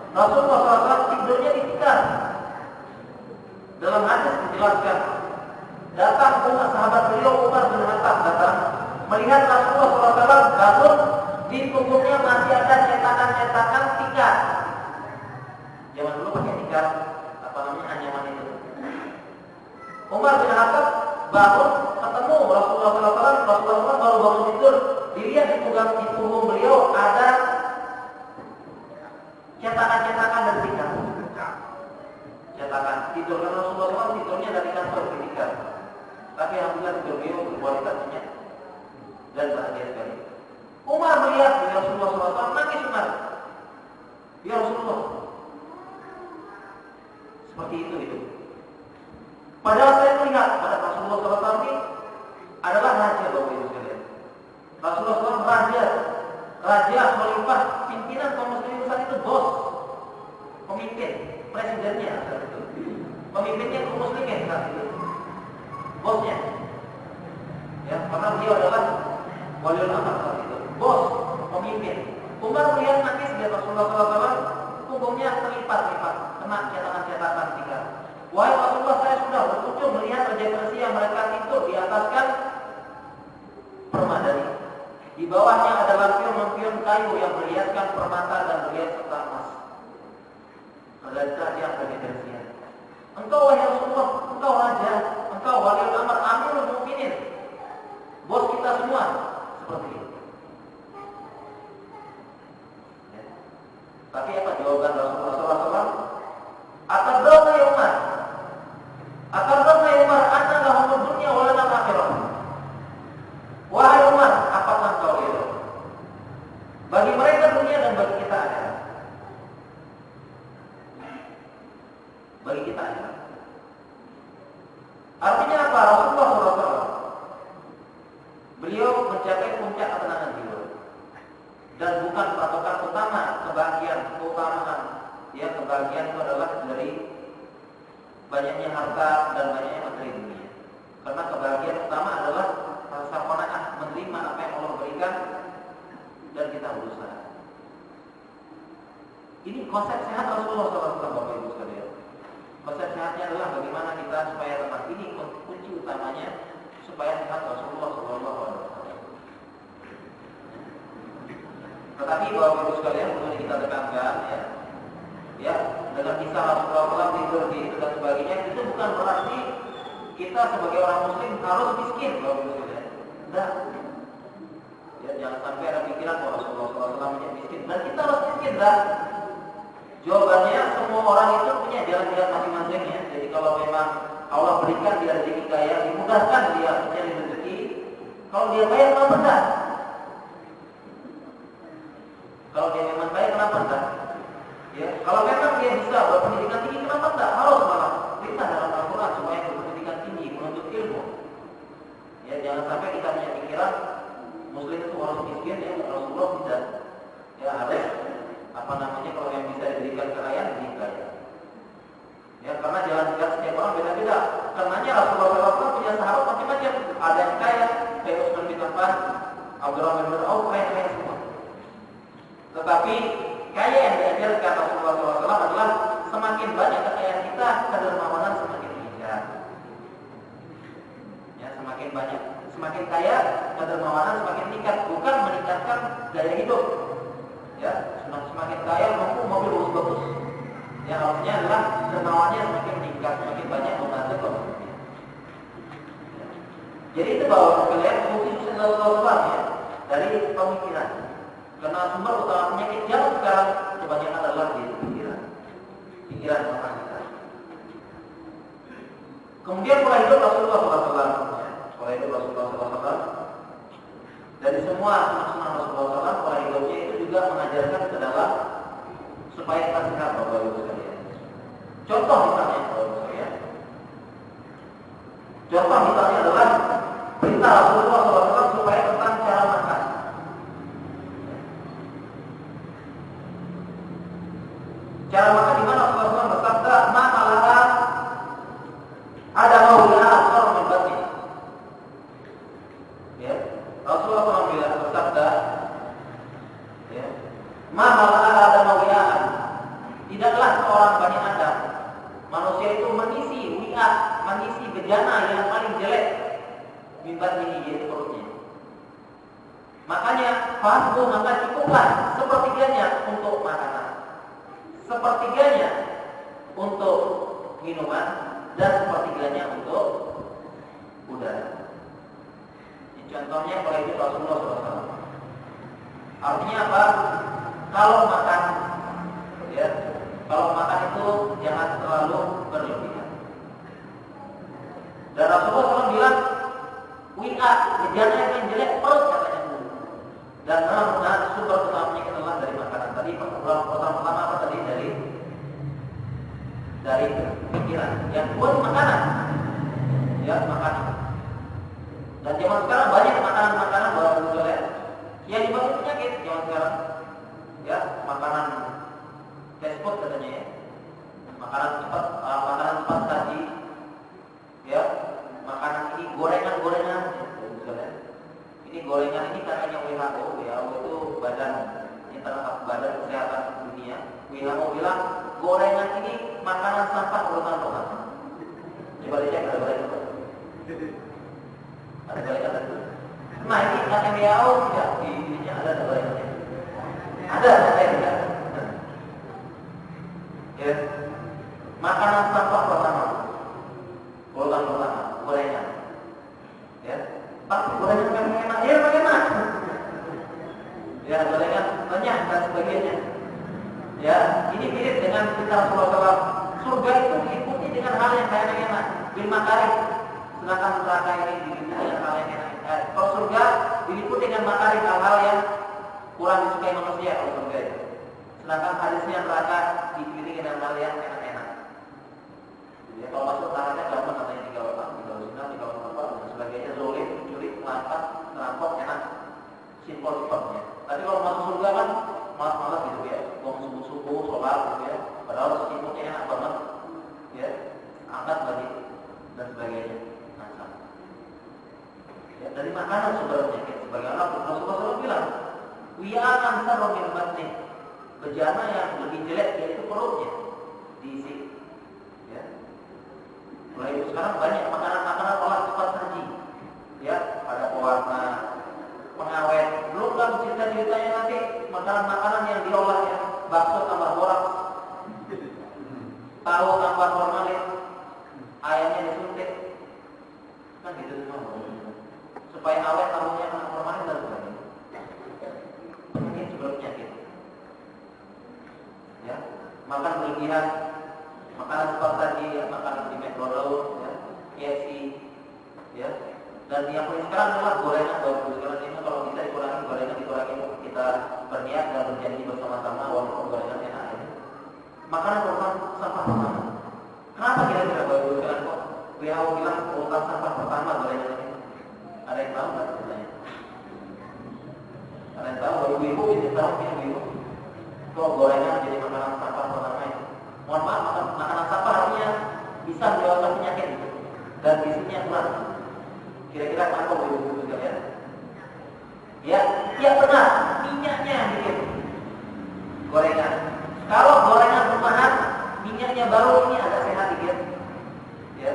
Rasulullah SAW tidurnya ditikar. Dalam hadis dijelaskan, datang sahabat beliau Umar bin Khattab datang melihat Rasulullah SAW bangun, di punggungnya masih ada cetakan-cetakan tikar. Zaman dulu pakai tikar, apa namanya, anyaman itu. Umar bin Khattab bangun, ketemu Rasulullah SAW. Rasulullah baru bangun tidur, dilihat di punggung beliau ada cetakan-cetakan dari tikar. Cetakan tidur, karena Rasulullah SAW tidurnya dari kasur di tikar. Tapi alhamdulillah tidur beliau berkualitasnya dan bahagia sekali. Umar melihat Rasulullah SAW, nangis Umar. Ya Rasulullah, seperti itu hidup. Padahal saya melihat pada Rasulullah SAW ini adalah raja Bapak Ibu sekalian. Rasulullah SAW raja, khalifah, pimpinan kaum muslimin saat itu, bos, pemimpin, presidennya saat itu, pemimpinnya kaum muslimin saat itu, bosnya. Ya, karena beliau adalah waliul amr saat itu, bos, pemimpin. Umar melihat nangis di Rasulullah SAW, punggungnya terlipat-lipat, kena cetakan-cetakan tikar. Wahai Rasulullah, saya sudah berkunjung melihat raja Persia, mereka tidur di ataskan permadani. Di bawahnya ada lampion-lampion kayu yang berhiaskan permata dan berhias serta emas. Raja yang raja Persia. Engkau wahai Rasulullah, engkau raja, engkau waliul amr, amirul mukminin, bos kita semua, seperti itu. Ya. Tapi apa jawaban Rasulullah SAW? Atadrawna ya Umar, atadrawna ya Umar, anna lahumud dunya wa lana akhirah. Ini konsep sehat Rasulullah SAW, Bapak Ibu sekalian. Konsep sehatnya adalah bagaimana kita supaya tetap, ini kunci utamanya supaya sehat Rasulullah SAW. Tetapi Bapak Ibu sekalian perlu kita tekankan ya, dengan kisah Rasulullah SAW tidur di itu dan sebagainya, itu bukan berarti kita sebagai orang Muslim harus miskin, Bapak Ibu sekalian. Enggak. Ya, jangan sampai ada pikiran bahwa Rasulullah SAW menjadi miskin dan kita harus miskin, enggak. Jawabannya semua orang itu punya jalan-jalan masing-masing ya. Jadi kalau memang Allah berikan dia rezeki kaya, dimudahkan dia mencari rezeki. Kalau dia kaya, kenapa enggak? Kalau dia memang kaya, kenapa enggak? Ya, kalau memang dia bisa berpendidikan tinggi, kenapa enggak? Harus malah perintah dalam Al-Quran supaya berpendidikan tinggi, menuntut ilmu. Ya, jangan sampai kita punya pikiran Muslim itu harus miskin, ya Rasulullah tidak. Ya harus kalau yang bisa diberikan kekayaan lebih kaya. Ya, karena jalan-jalan setiap orang beda-beda. Karenanya Rasulullah SAW punya sahabat macam-macam. Ada yang kaya, kayak Utsman bin Affan, Abdurrahman bin Auf, kaya semua. Tetapi kaya yang diajarkan Rasulullah SAW adalah semakin banyak kekayaan kita, kedermawanan semakin meningkat. Ya, semakin banyak, semakin kaya, kedermawanan semakin meningkat, bukan meningkatkan gaya hidup. Ya, semakin kaya, mampu mobil bagus-bagus. Ya, harusnya adalah dermawannya semakin meningkat, semakin banyak membantu kaumnya. Ya. Jadi itu bahwa kalian fungsi Rasulullah ya dari pemikiran. Karena sumber utama penyakit zaman sekarang kebanyakan adalah di pikiran orang kita. Kemudian pola hidup Rasulullah SAW, pola hidup Rasulullah SAW. Dari semua sunnah Rasulullah SAW, pola hidupnya itu juga mengajarkan ke dalam supaya kita sehat, Bapak Ibu sekalian. Contoh misalnya, Bapak Ibu sekalian. Contoh misalnya adalah perintah Rasulullah SAW supaya tentang cara makan. Cara makan di mana Rasulullah SAW bersabda, "Maka laha ada maunya atau membati." Ya, Rasulullah SAW bersabda, ya, "Maka laha ada maunya." Tidaklah seorang Bani Adam, manusia itu mengisi wi'at, mengisi bejana yang paling jelek mimbat ini yaitu perutnya. Makanya fasbu maka cukuplah sepertiganya untuk makanan, sepertiganya untuk minuman, dan sepertiganya untuk udara. Ini contohnya kalau itu Rasulullah SAW. Artinya apa? Kalau makan, ya, kalau makan itu jangan terlalu berlebihan. Dan Rasulullah SAW bilang, wi'at, bejana yang jelek perut katanya dulu. Dan benar-benar sumber utamanya adalah dari makanan tadi. Pertama apa tadi? Dari pikiran. Yang kedua di makanan. Ya, makanan. Dan zaman sekarang banyak makanan-makanan baru jelek yang menyebabkan penyakit zaman sekarang. Ya, makanan fast food katanya ya. Makanan cepat saji. Ya, makanan ini gorengan-gorengan. Ini gorengan ini katanya WHO itu badan kesehatan dunia. WHO bilang gorengan ini makanan sampah urutan Tuhan. Coba dicek ada gorengan. Ada gorengan ada. Nah ini kata WHO tidak di ininya ada gorengannya. Ada tidak? Ya. Makanan sampah pertama. Urutan pertama gorengan. Ya. Tapi gorengan kan enak, ya enak. Ya, gorengan banyak dan sebagainya. Ya, ini mirip dengan kita Rasulullah SAW. Surga itu diikuti dengan hal yang enak-enak, bil makarim. Sedangkan neraka ini diikuti dengan hal yang enak. Kalau surga diikuti dengan makarim, hal-hal yang kurang disukai manusia kalau surga itu. Sedangkan hadisnya neraka diikuti dengan hal yang enak-enak. Ya, kalau masuk neraka gampang katanya 3 orang, 3 sunnah, 3 orang dan sebagainya, zolim, mencuri, melampas, merampok, enak, simpel-simpelnya. Tapi kalau masuk surga kan malas-malas gitu ya, bangun subuh-subuh, sholat gitu ya, padahal simpelnya enak banget, ya, angkat lagi dan sebagainya. Nah, ya, dari makanan sumber penyakit. Sebagaimana Rasulullah SAW bilang, "Wi'atan sarro min batni." bejana yang lebih jelek yaitu perutnya diisi. Ya. Mulai itu sekarang banyak makanan-makanan olah cepat saji. Ya, ada pewarna, pengawet. Belum lagi cerita-ceritanya nanti makanan-makanan yang diolah ya, bakso tambah boraks, tahu tambah formalin, ayamnya disuntik, kan gitu semua. Supaya awet tahunya kena formalin dan sebagainya. Mungkin sebelum penyakit. Ya, makan berlebihan, makanan cepat saji, ya, makanan di McDonald's, ya, KFC, ya. Dan yang paling sekarang adalah gorengan. Sekarang ini kalau bisa dikurangi gorengan, kita berniat dan berjanji bersama-sama walaupun gorengan enak ya. Makanan merupakan sampah pertama. Kenapa kira-kira Bapak Ibu sekalian kok WHO bilang urutan sampah pertama gorengan ini? Ada yang tahu nggak sebenarnya? Ada yang tahu? Ibu-ibu bisa tahu ya ibu? Kok gorengan jadi makanan sampah pertama itu? Mohon maaf, makanan sampah artinya bisa menyebabkan penyakit dan gizinya kurang. Kira-kira apa ibu-ibu sekalian? Ya, ya benar, minyaknya yang bikin gorengan. Kalau gorengan rumahan, minyaknya baru ini agak sehat dikit, ya,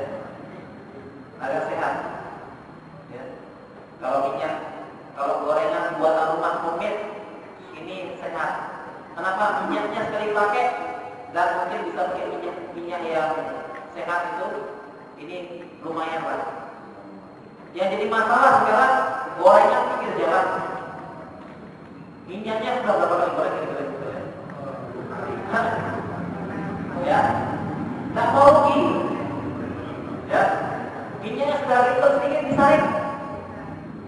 agak sehat. Ya. Kalau gorengan buatan rumah homemade, ini sehat. Kenapa? Minyaknya sekali pakai dan mungkin bisa pakai minyak yang sehat itu, ini lumayan lah. Yang jadi masalah sekarang gorengan pinggir jalan. Minyaknya sudah berapa kali goreng kira-kira? Ya, tak mau rugi. Ya, minyaknya sudah ringan sedikit disaring.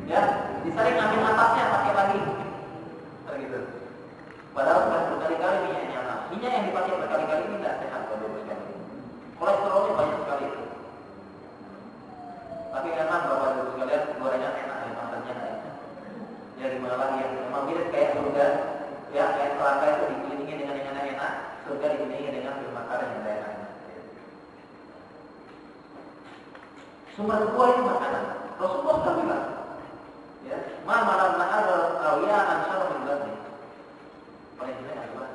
Ya, disaring ambil atasnya pakai lagi. Begitu. Padahal sudah berkali-kali minyaknya. Nah, minyak yang dipakai berkali-kali ini tidak sehat kalau sekali. Kolesterolnya banyak sekali. Tapi enak Bapak Ibu sekalian, gorengan enak ya, makannya enak. Ya gimana lagi ya, memang mirip kayak surga. Ya, kayak neraka itu dikelilingi dengan yang enak, surga dikelilingi dengan makanan yang enak. Sumber kedua itu makanan. Rasulullah sudah bilang, ya, malam nahar awiyah ansar min. Paling jelek adalah.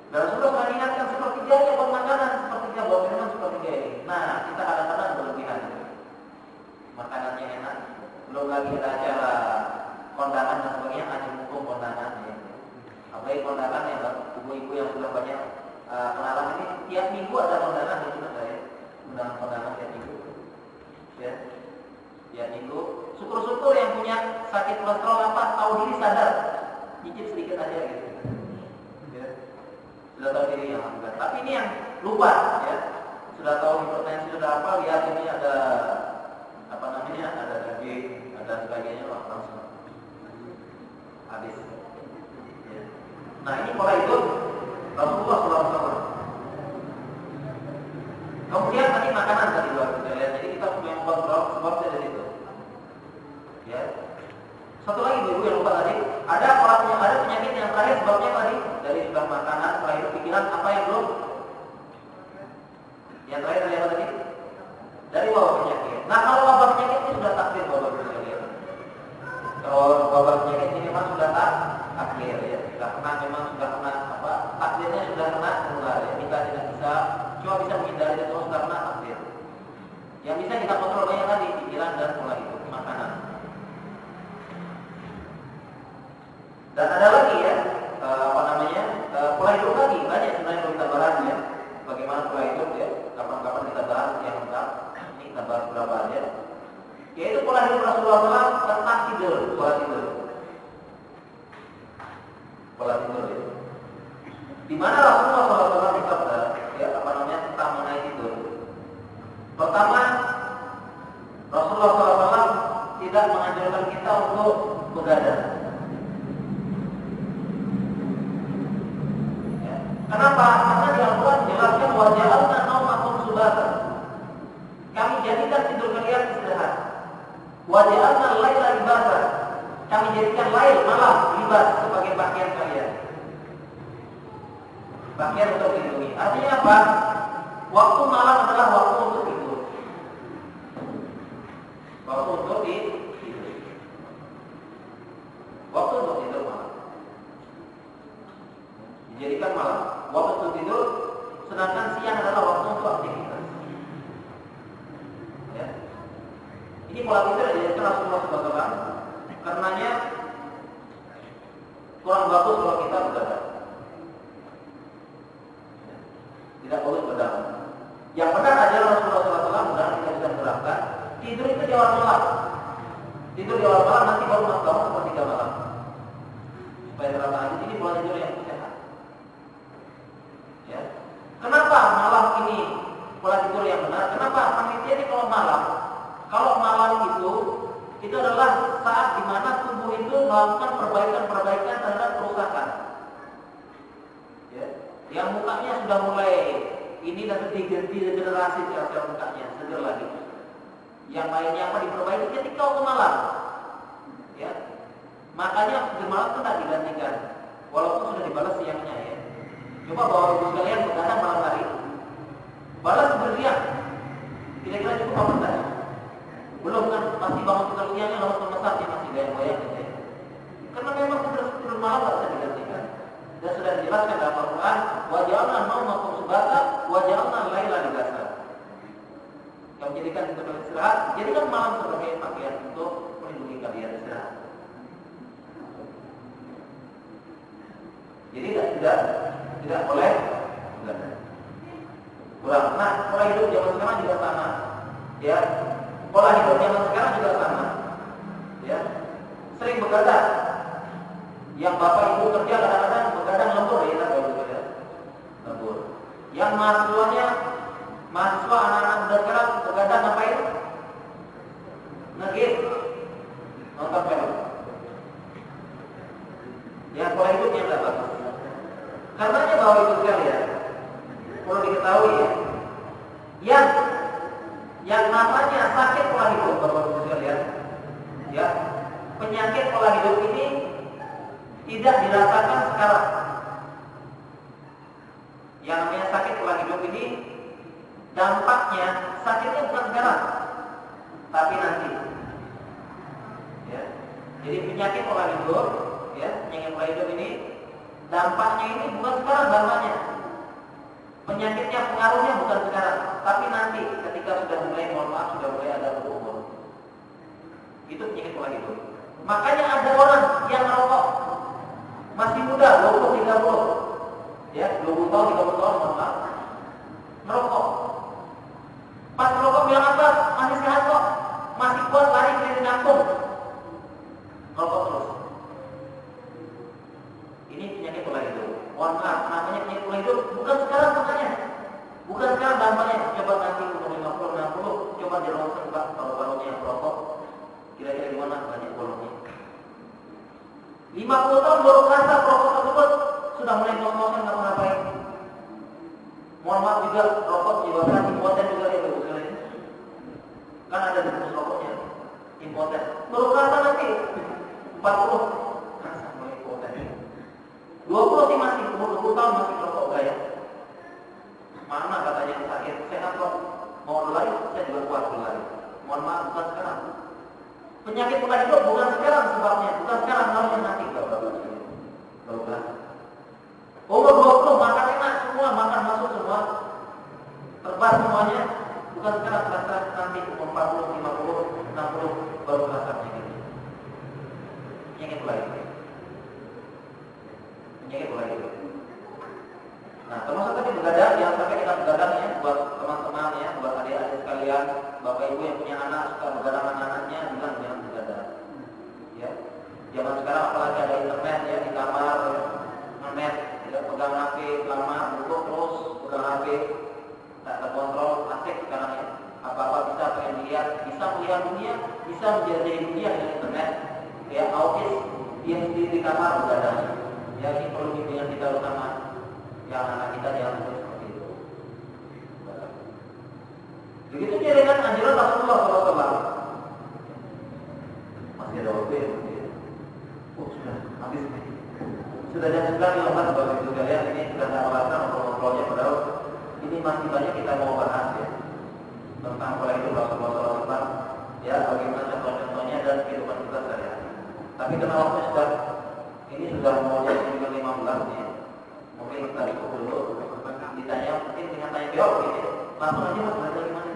Dan Rasulullah mengingatkan sepertiganya buat makanan, sepertiga buat minuman, sepertiga ini. Nah, kita kadang-kadang berlebihan. Makanannya enak, belum lagi ada acara kondangan dan sebagainya, aja mumpung kondangan. Ya. Apalagi kondangan ya, ibu-ibu yang sudah banyak kenalan ini, tiap minggu ada kondangan di sini saya, undangan kondangan tiap minggu. Ya, tiap minggu. Syukur-syukur yang punya sakit kolesterol apa, tahu diri sadar, nyicip sedikit aja gitu. Sudah tahu diri alhamdulillah. Tapi ini yang lupa ya. Sudah tahu hipertensi sudah apa, lihat ini ada apa namanya, ada daging, ada sebagainya, langsung habis. Ya. Nah ini pola hidup Rasulullah SAW. Kemudian tadi makanan tadi kita lihat. Jadi kita punya kontrol sebabnya dari itu. Ya. Satu lagi dulu yang lupa tadi, ada penyakit yang terakhir sebabnya tadi dari sudah makanan, terakhir pikiran, apa yang belum? Yang terakhir dari apa tadi? Dari wabah penyakit. Nah kalau wabah penyakit ini sudah takdir wabah penyakit. Kalau wabah penyakit ini memang sudah takdir ya, sudah kena, memang sudah kena apa? Takdirnya sudah kena menular ya. Kita tidak bisa, cuma bisa menghindari itu sudah kena takdir. Yang bisa kita kontrol banyak tadi pikiran dan pola hidup, makanan. Dan ada lagi ya, pola hidup lagi banyak sebenarnya kalau kita bahas ya. Bagaimana pola hidup ya, kapan-kapan kita bahas yang lengkap. Ini kita bahas berapa aja. Yaitu pola hidup Rasulullah SAW tentang tidur, pola tidur. Pola tidur ya. Di mana Rasulullah SAW bersabda ya, tentang mengenai tidur. Pertama, Rasulullah SAW tidak menganjurkan kita untuk begadang. Kenapa? Karena di Al-Quran jelaskan waja'alna naumakum subatan. Kami jadikan tidur kalian istirahat. Waja'alna al-laila libasa. Kami jadikan lail malam libas sebagai pakaian kalian. Pakaian untuk dilindungi. Artinya apa? Waktu malam adalah waktu untuk tidur. Waktu untuk tidur. Waktu untuk tidur malam. pola tidur dijadikan Rasulullah SAW karenanya kurang bagus kalau kita begadang. Tidak bagus begadang. Yang benar adalah Rasulullah SAW dan kita bisa menerapkan tidur itu di awal malam. Tidur di awal malam nanti baru bangun sepertiga malam. Supaya terlalu ini pola tidur yang sehat. Ya. Kenapa malam ini pola tidur yang benar? Kenapa? Panitia ini kalau malam itu adalah saat di mana tubuh itu melakukan perbaikan terhadap kerusakan. Ya. Yang mukanya sudah mulai ini dan degenerasi sel-sel mukanya segar lagi. Yang lainnya apa diperbaiki ketika waktu malam. Ya. Makanya di malam itu tidak digantikan, walaupun sudah dibalas siangnya ya. Coba bawa ibu sekalian begadang malam hari, balas berdiam. Kira-kira cukup apa enggak? Belum kan, masih bangun tidur siangnya lalu pemesatnya masih goyang-goyang gitu ya. Karena memang tidur malam tidak bisa digantikan. Dan sudah dijelaskan dalam Al-Quran, wa ja'alna naumakum subata wa ja'alna laila libasa. Yang menjadikan kita beristirahat, jadikan malam sebagai pakaian untuk melindungi kalian istirahat. Jadi tidak boleh begadang. Kurang. Nah, pola hidup zaman sekarang juga sama. Ya, pola hidup zaman sekarang juga sama. Ya, sering begadang. Yang bapak ibu kerja kadang-kadang begadang lembur ya, ya. Lembur. Yang mahasiswa anak-anak muda sekarang begadang ngapain? Ngegame, nonton film. Ya, pola hidup yang tidak bagus. Karenanya bahwa itu sekalian perlu diketahui ya, yang namanya sakit pola hidup, Bapak Ibu sekalian, ya, penyakit pola hidup ini tidak dirasakan sekarang. Yang namanya sakit pola hidup ini dampaknya sakitnya bukan sekarang, tapi nanti. Ya, jadi penyakit pola hidup, ya, penyakit pola hidup ini dampaknya ini bukan sekarang dampaknya. Penyakitnya, pengaruhnya bukan sekarang, tapi nanti ketika sudah mulai, mohon maaf, sudah mulai ada berumur. Itu penyakit pola hidup. Makanya ada orang yang merokok masih muda, 20-30, ya, 20 tahun, 30 tahun, mohon maaf, merokok. Pas merokok bilang apa? Masih sehat kok, masih kuat lari keliling kampung, merokok terus. Ini penyakit pola hidup. Mohon maaf, namanya penyakit pola hidup bukan sekarang makanya. Bukan sekarang dampaknya. Coba nanti umur 50-60, coba di ronsen Pak, paru-parunya yang merokok, kira-kira gimana banyak bolongnya. 50 tahun baru kerasa perokok tersebut sudah mulai ngos-ngosan nggak ngapain. Mohon maaf juga rokok menyebabkan impoten juga ya Bapak sekalian. Kan ada jenis rokoknya, impoten. Baru kerasa nanti 40. 20 sih masih, umur 20 tahun masih merokok gaya. Mana katanya yang sakit, sehat kok. Mau berlari, saya juga kuat berlari. Mohon maaf, bukan sekarang. Penyakit pola hidup bukan sekarang sebabnya, bukan sekarang, namanya nanti. Baru kan. Umur 20, makan enak semua, makan masuk semua. Terbang semuanya. Bukan sekarang, terasa nanti umur 40, 50, 60, baru terasa penyakit. Penyakit pola hidup. Penyakit pola hidup. Nah, termasuk tadi begadang, yang sampai kita begadang ya, buat teman-teman ya, buat adik-adik sekalian, bapak ibu yang punya anak suka begadang anak-anaknya, bilang jangan begadang. Ya, zaman sekarang apalagi ada internet ya di kamar, ya, internet, tidak pegang HP lama, duduk terus pegang HP, tak terkontrol, asik sekarang ya. Apa-apa bisa pengen dilihat, bisa melihat dunia, bisa menjelajahi dunia dengan internet. Ya, autis, dia sendiri di kamar begadang. Ya, ini perlu bimbingan kita bersama. Yang anak kita jangan seperti itu. Begitu dia dengan anjuran Rasulullah SAW. Masih ada waktu ya? Oh, sudah habis nih. Sudah jam 9 lembar Bapak Ibu sekalian, ini sudah tidak alasan untuk ngobrolnya, padahal ini masih banyak kita mau bahas ya tentang pola hidup Rasulullah SAW. Ya, bagaimana contoh-contohnya dan kehidupan kita sehari-hari. Tapi karena waktu sudah mau jam 9.15 ya. Mungkin kita cukup dulu. Ditanya mungkin dengan tanya jawab gitu. Langsung aja Mas, belajar gimana?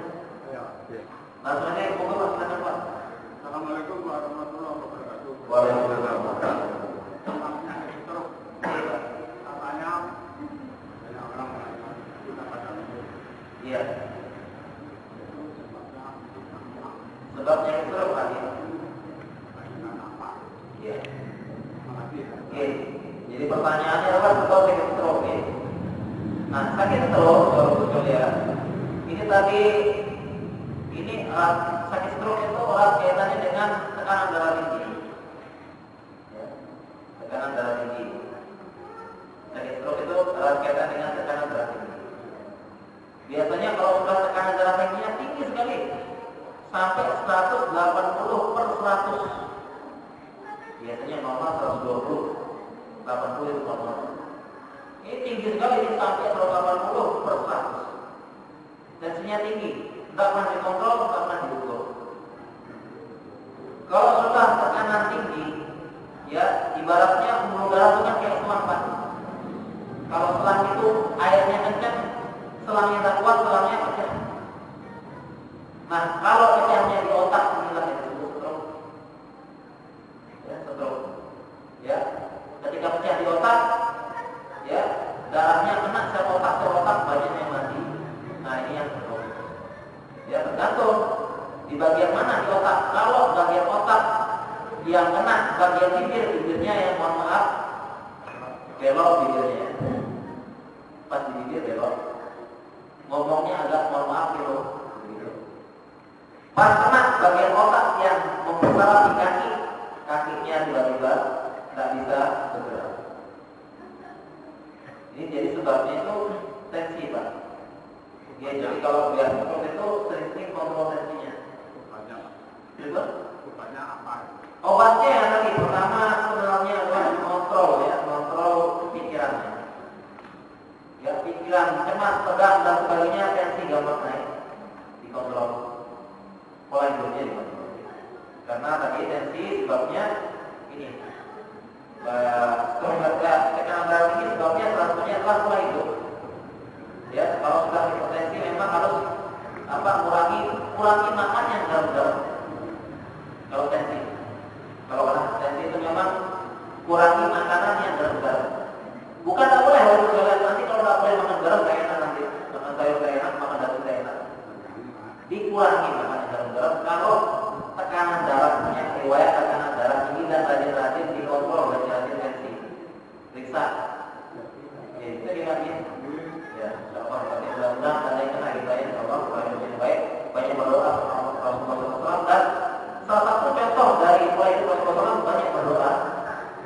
Langsung aja, pokoknya Mas, silakan Pak. sakit stroke tadi. Iya. Oke. Jadi pertanyaannya adalah betul sakit stroke ya. Nah, sakit stroke kalau betul ya. Ini tadi sakit stroke itu erat kaitannya dengan tekanan darah tinggi. Ya. Tekanan darah tinggi. Sakit stroke itu erat kaitan dengan tekanan darah tinggi. Biasanya kalau sudah tekanan darah tingginya tinggi sekali, sampai 180 per 100. Biasanya normal 120, 80 itu normal. Ini tinggi sekali, ini sampai 180 per 100. Tensinya tinggi, tidak pernah dikontrol, tidak pernah diukur. Kalau sudah tekanan tinggi, ya ibaratnya pembuluh darah itu kan kayak selang Pak. Kalau selang itu airnya kencang, selangnya tak kuat, selangnya pecah. Nah, kalau pecahnya di otak, inilah yang disebut stroke. Ya, stroke. Ya, ketika pecah di otak, ya darahnya kena sel otak banyak yang mati. Nah, ini yang stroke. Ya, tergantung di bagian mana di otak. Kalau bagian otak yang kena bagian bibirnya yang mohon maaf belok bibirnya. Pas di bibir belok. Ngomongnya agak mohon maaf gitu. Pas kena bagian otak yang membesar di kaki, kakinya tiba-tiba tidak bisa bergerak. Ini jadi sebabnya itu tensi Pak. Ya, jadi kalau biar stroke itu sering-sering kontrol tensinya. Obatnya apa? Obatnya yang tadi pertama sebenarnya adalah kontrol ya, kontrol pikirannya. Ya, pikiran cemas, tegang dan sebagainya tensi gampang naik. Dikontrol. Pola hidupnya dikontrol. Karena tadi tensi sebabnya ini. Stroke tekanan darah tinggi sebabnya salah satunya adalah pola hidup. Ya, kalau sudah hipertensi memang harus kurangi makan yang garam-garam. Kalau tensi, kalau tensi itu memang kurangi makanan yang garam-garam. Bukan tak boleh, nanti kalau tak boleh makan garam gak enak nanti, makan sayur gak enak, makan daging gak enak. Dikurangi makan yang garam-garam. Kalau tekanan darahnya, riwayat tekanan darah tinggi dan rajin-rajin dikontrol, rajin-rajin tensi, periksa. Ya, itu gimana? Ya, mudah-mudahan ada yang kena kita ya, Allah, yang baik, banyak berdoa Rasulullah dan salah satu contoh dari mulai itu Rasulullah banyak berdoa,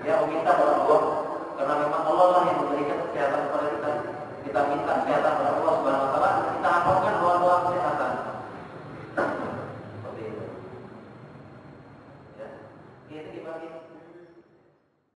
ya meminta kepada Allah, karena memang Allah lah yang memberikan kesehatan kepada kita. Kita minta kesehatan kepada Allah Subhanahu Wa Taala, kita hafalkan doa-doa kesehatan. Seperti itu. Ya, itu dibagi.